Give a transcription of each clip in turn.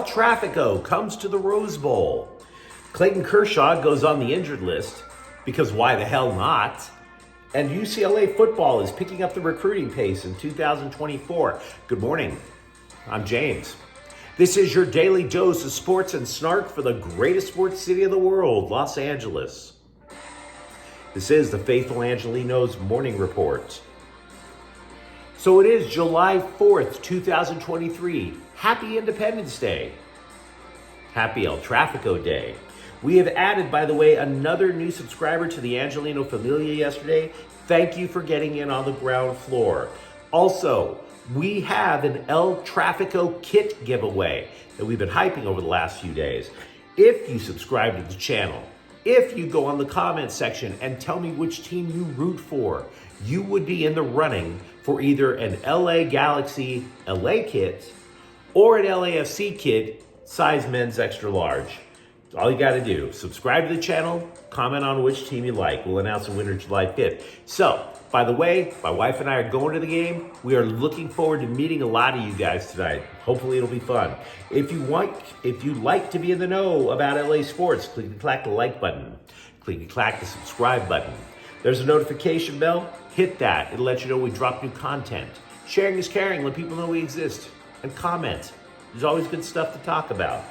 Trafico comes to the Rose Bowl. Clayton Kershaw goes on the injured list, because why the hell not? And UCLA football is picking up the recruiting pace in 2024. Good morning. I'm James. This is your daily dose of sports and snark for the greatest sports city of the world, Los Angeles. This is the Faithful Angelenos Morning Report. So it is July 4th, 2023. Happy Independence Day. Happy El Trafico Day. We have added, by the way, another new subscriber to the Angeleno Familia yesterday. Thank you for getting in on the ground floor. Also, we have an El Trafico kit giveaway that we've been hyping over the last few days. If you subscribe to the channel, if you go on the comment section and tell me which team you root for, you would be in the running for either an LA Galaxy LA kit or an LAFC kit, size men's extra large. All you got to do, subscribe to the channel, comment on which team you like. We'll announce the winner July 5th. So, by the way, my wife and I are going to the game. We are looking forward to meeting a lot of you guys tonight. Hopefully it'll be fun. If you like to be in the know about LA sports, click and clack the like button. Click and clack the subscribe button. There's a notification bell. Hit that. It'll let you know we drop new content. Sharing is caring. Let people know we exist. And comment. There's always good stuff to talk about.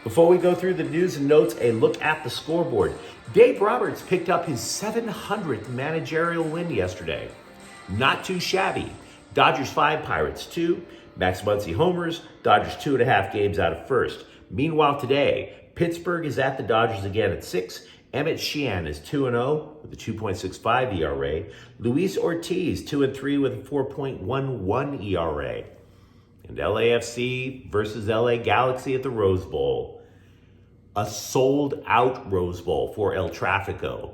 Before we go through the news and notes, a look at the scoreboard. Dave Roberts picked up his 700th managerial win yesterday. Not too shabby. Dodgers 5, Pirates 2. Max Muncy homers. Dodgers 2.5 games out of first. Meanwhile today, Pittsburgh is at the Dodgers again at 6. Emmett Sheehan is 2-0 with a 2.65 ERA. Luis Ortiz 2-3 with a 4.11 ERA. And LAFC versus LA Galaxy at the Rose Bowl. A sold-out Rose Bowl for El Trafico.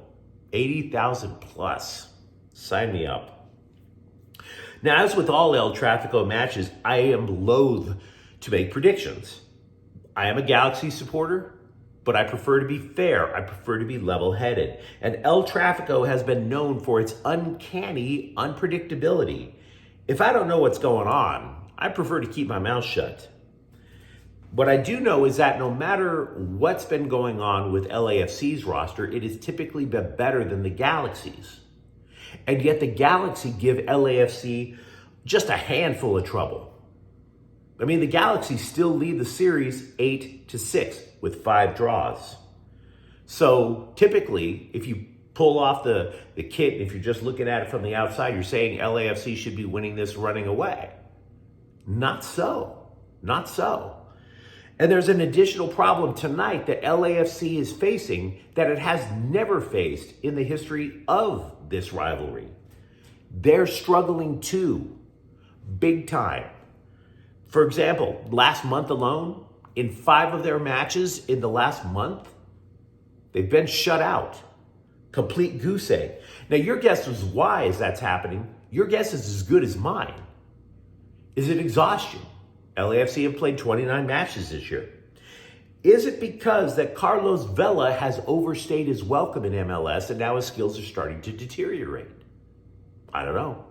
80,000 plus. Sign me up. Now, as with all El Trafico matches, I am loath to make predictions. I am a Galaxy supporter, but I prefer to be fair. I prefer to be level-headed. And El Trafico has been known for its uncanny unpredictability. If I don't know what's going on, I prefer to keep my mouth shut. What I do know is that no matter what's been going on with LAFC's roster, it has typically been better than the Galaxy's. And yet the Galaxy give LAFC just a handful of trouble. I mean, the Galaxy still lead the series 8-6 with 5 draws. So typically, if you pull off the kit, if you're just looking at it from the outside, you're saying LAFC should be winning this running away. Not so. Not so. And there's an additional problem tonight that LAFC is facing that it has never faced in the history of this rivalry. They're struggling too, big time. For example, last month alone, in 5 of their matches in the last month, they've been shut out. Complete goose egg. Now, your guess is why is that's happening. Your guess is as good as mine. Is it exhaustion? LAFC have played 29 matches this year. Is it because that Carlos Vela has overstayed his welcome in MLS and now his skills are starting to deteriorate? I don't know.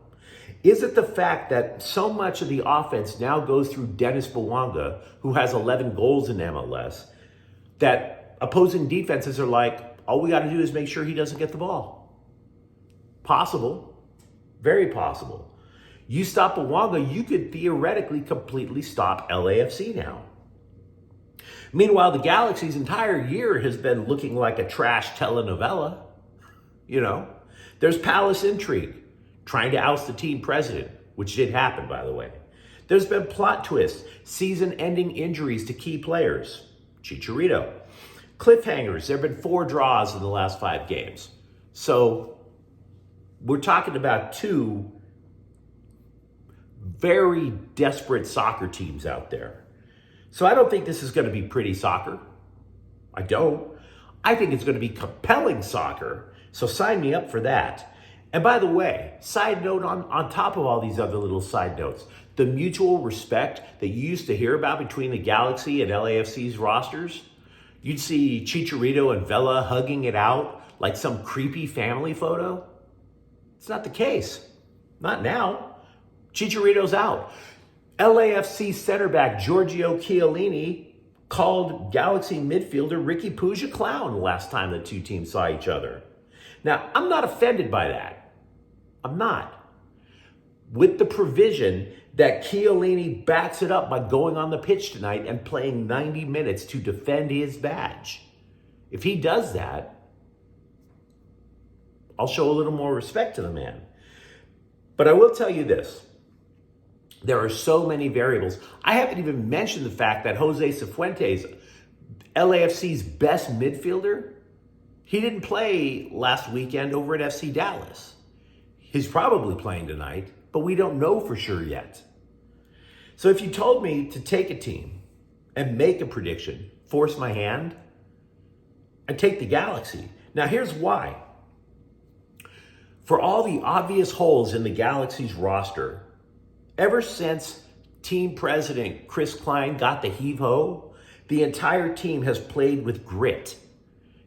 Is it the fact that so much of the offense now goes through Dennis Bouanga, who has 11 goals in MLS, that opposing defenses are like, all we got to do is make sure he doesn't get the ball? Possible. Very possible. You stop Bouanga, you could theoretically completely stop LAFC now. Meanwhile, the Galaxy's entire year has been looking like a trash telenovela. You know, there's palace intrigue, trying to oust the team president, which did happen, by the way. There's been plot twists, season-ending injuries to key players. Chicharito. Cliffhangers, there have been 4 draws in the last 5 games. So we're talking about 2 very desperate soccer teams out there. So I don't think this is going to be pretty soccer. I don't. I think it's going to be compelling soccer. So sign me up for that. And by the way, side note on top of all these other little side notes, the mutual respect that you used to hear about between the Galaxy and LAFC's rosters, you'd see Chicharito and Vela hugging it out like some creepy family photo. It's not the case. Not now. Chicharito's out. LAFC center back Giorgio Chiellini called Galaxy midfielder Ricky Puig a clown the last time the two teams saw each other. Now, I'm not offended by that. I'm not. With the provision that Chiellini backs it up by going on the pitch tonight and playing 90 minutes to defend his badge. If he does that, I'll show a little more respect to the man. But I will tell you this. There are so many variables. I haven't even mentioned the fact that Jose Cifuentes, LAFC's best midfielder, he didn't play last weekend over at FC Dallas. He's probably playing tonight, but we don't know for sure yet. So if you told me to take a team and make a prediction, force my hand, I'd take the Galaxy. Now here's why. For all the obvious holes in the Galaxy's roster, ever since team president Chris Klein got the heave-ho, the entire team has played with grit,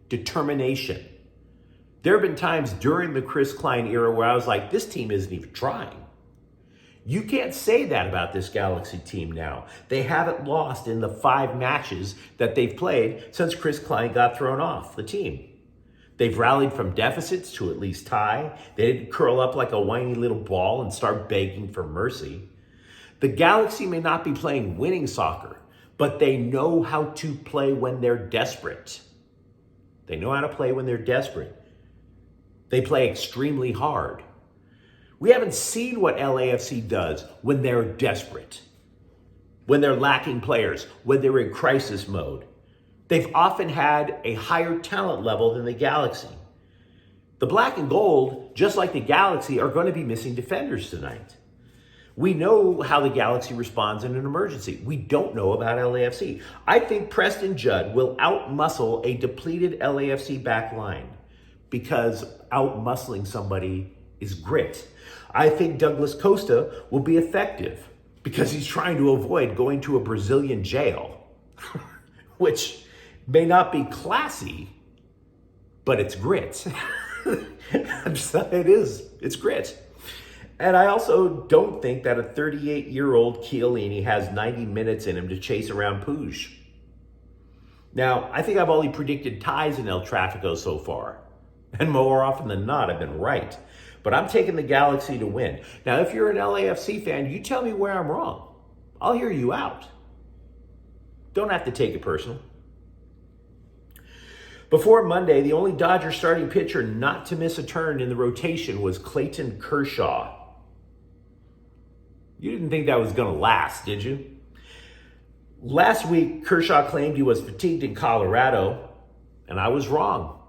determination. There have been times during the Chris Klein era where I was like, this team isn't even trying. You can't say that about this Galaxy team now. They haven't lost in the 5 matches that they've played since Chris Klein got thrown off the team. They've rallied from deficits to at least tie. They didn't curl up like a whiny little ball and start begging for mercy. The Galaxy may not be playing winning soccer, but they know how to play when they're desperate. They know how to play when they're desperate. They play extremely hard. We haven't seen what LAFC does when they're desperate, when they're lacking players, when they're in crisis mode. They've often had a higher talent level than the Galaxy. The black and gold, just like the Galaxy, are going to be missing defenders tonight. We know how the Galaxy responds in an emergency. We don't know about LAFC. I think Preston Judd will outmuscle a depleted LAFC back line because outmuscling somebody is grit. I think Douglas Costa will be effective because he's trying to avoid going to a Brazilian jail, which may not be classy, but it's grit. It is. It's grit. And I also don't think that a 38-year-old Chiellini has 90 minutes in him to chase around Puig. Now, I think I've only predicted ties in El Trafico so far. And more often than not, I've been right. But I'm taking the Galaxy to win. Now, if you're an LAFC fan, you tell me where I'm wrong. I'll hear you out. Don't have to take it personal. Before Monday, the only Dodger starting pitcher not to miss a turn in the rotation was Clayton Kershaw. You didn't think that was going to last, did you? Last week, Kershaw claimed he was fatigued in Colorado, and I was wrong.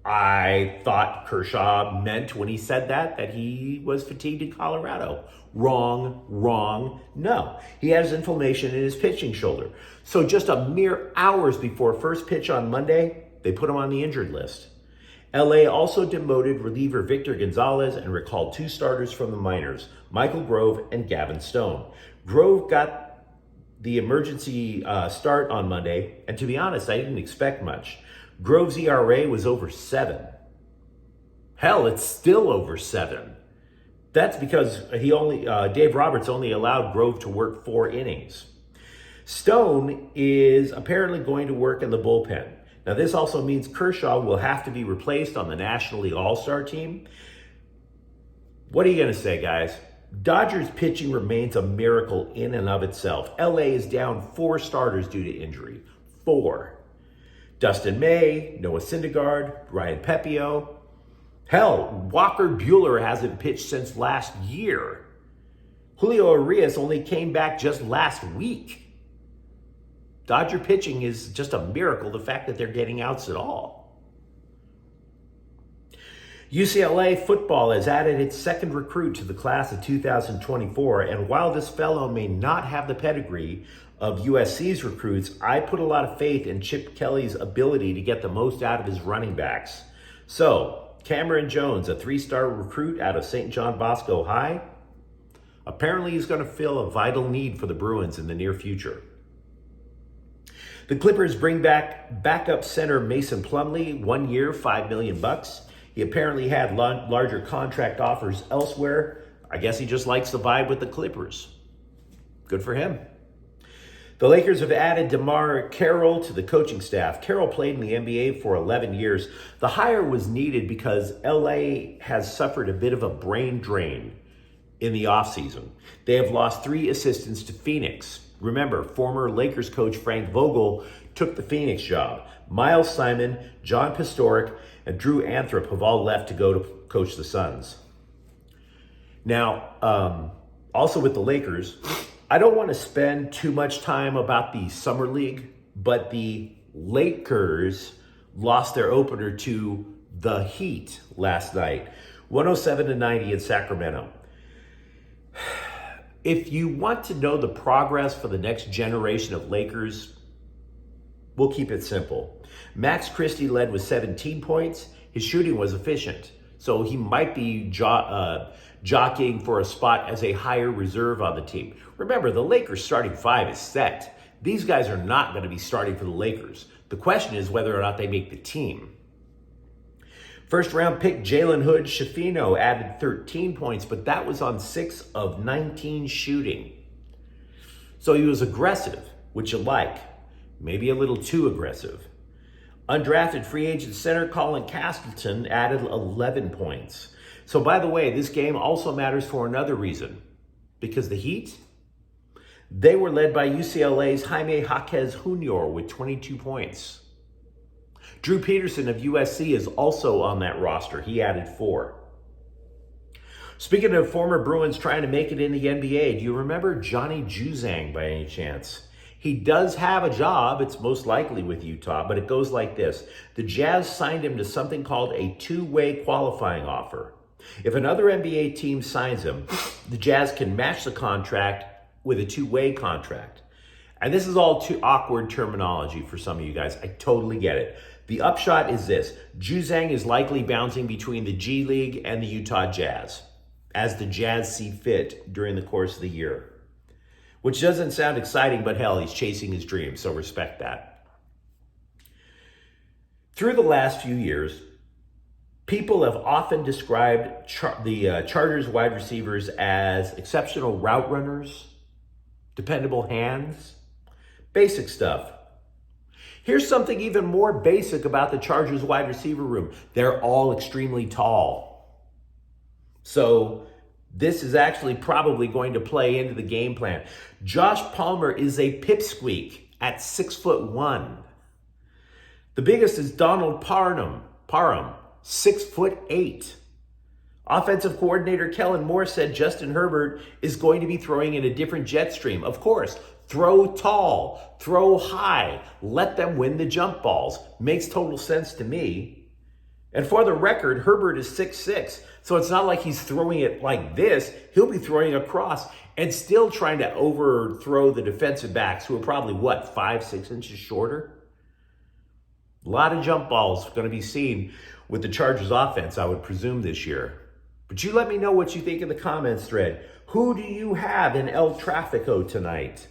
I thought Kershaw meant when he said that he was fatigued in Colorado. Wrong. No, he has inflammation in his pitching shoulder. So just a mere hours before first pitch on Monday, they put him on the injured list. LA also demoted reliever Victor Gonzalez and recalled 2 starters from the minors, Michael Grove and Gavin Stone. Grove got the emergency start on Monday, and to be honest, I didn't expect much. Grove's ERA was over 7. Hell, it's still over 7. That's because Dave Roberts only allowed Grove to work 4 innings. Stone is apparently going to work in the bullpen. Now, this also means Kershaw will have to be replaced on the National League All-Star team. What are you going to say, guys? Dodgers pitching remains a miracle in and of itself. LA is down 4 starters due to injury. 4. Dustin May, Noah Syndergaard, Ryan Pepio. Hell, Walker Buehler hasn't pitched since last year. Julio Urias only came back just last week. Dodger pitching is just a miracle, the fact that they're getting outs at all. UCLA football has added its 2nd recruit to the class of 2024, and while this fellow may not have the pedigree of USC's recruits, I put a lot of faith in Chip Kelly's ability to get the most out of his running backs. So, Cameron Jones, a 3-star recruit out of St. John Bosco High, apparently he's going to fill a vital need for the Bruins in the near future. The Clippers bring back backup center Mason Plumlee, 1 year, $5 million. He apparently had larger contract offers elsewhere. I guess he just likes the vibe with the Clippers. Good for him. The Lakers have added DeMar Carroll to the coaching staff. Carroll played in the NBA for 11 years. The hire was needed because LA has suffered a bit of a brain drain in the offseason. They have lost 3 assistants to Phoenix. Remember, former Lakers coach Frank Vogel took the Phoenix job. Miles Simon, John Pistoric, and Drew Anthrop have all left to go to coach the Suns. Now, also with the Lakers, I don't want to spend too much time about the Summer League, but the Lakers lost their opener to the Heat last night, 107-90 in Sacramento. If you want to know the progress for the next generation of Lakers, we'll keep it simple. Max Christie led with 17 points. His shooting was efficient, so he might be jockeying for a spot as a higher reserve on the team. Remember, the Lakers starting 5 is set. These guys are not going to be starting for the Lakers. The question is whether or not they make the team. First round pick Jalen Hood-Schifino added 13 points, but that was on 6 of 19 shooting. So he was aggressive, which you like. Maybe a little too aggressive. Undrafted free agent center Colin Castleton added 11 points. So by the way, this game also matters for another reason. Because the Heat, they were led by UCLA's Jaime Jaquez Jr. with 22 points. Drew Peterson of USC is also on that roster. He added 4. Speaking of former Bruins trying to make it in the NBA, do you remember Johnny Juzang by any chance? He does have a job. It's most likely with Utah, but it goes like this. The Jazz signed him to something called a 2-way qualifying offer. If another NBA team signs him, the Jazz can match the contract with a 2-way contract. And this is all too awkward terminology for some of you guys. I totally get it. The upshot is this. Juzang is likely bouncing between the G League and the Utah Jazz as the Jazz see fit during the course of the year. Which doesn't sound exciting, but hell, he's chasing his dreams, so respect that. Through the last few years, people have often described the Chargers wide receivers as exceptional route runners, dependable hands, basic stuff. Here's something even more basic about the Chargers wide receiver room. They're all extremely tall. So this is actually probably going to play into the game plan. Josh Palmer is a pipsqueak at 6'1". The biggest is Donald Parham, 6'8". Offensive coordinator Kellen Moore said Justin Herbert is going to be throwing in a different jet stream. Of course, throw tall, throw high, let them win the jump balls. Makes total sense to me. And for the record, Herbert is 6'6", so it's not like he's throwing it like this. He'll be throwing across and still trying to overthrow the defensive backs who are probably, 5-6 inches shorter? A lot of jump balls going to be seen with the Chargers offense, I would presume, this year. But you let me know what you think in the comments thread. Who do you have in El Trafico tonight?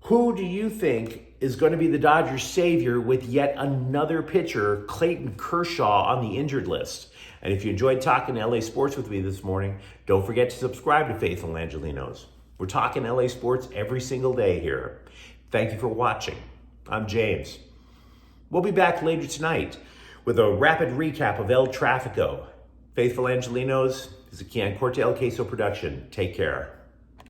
Who do you think is going to be the Dodgers' savior with yet another pitcher, Clayton Kershaw, on the injured list? And if you enjoyed talking LA sports with me this morning, don't forget to subscribe to Faithful Angelenos. We're talking LA sports every single day here. Thank you for watching. I'm James. We'll be back later tonight with a rapid recap of El Trafico. Faithful Angelenos is a Can Corte El Queso production. Take care.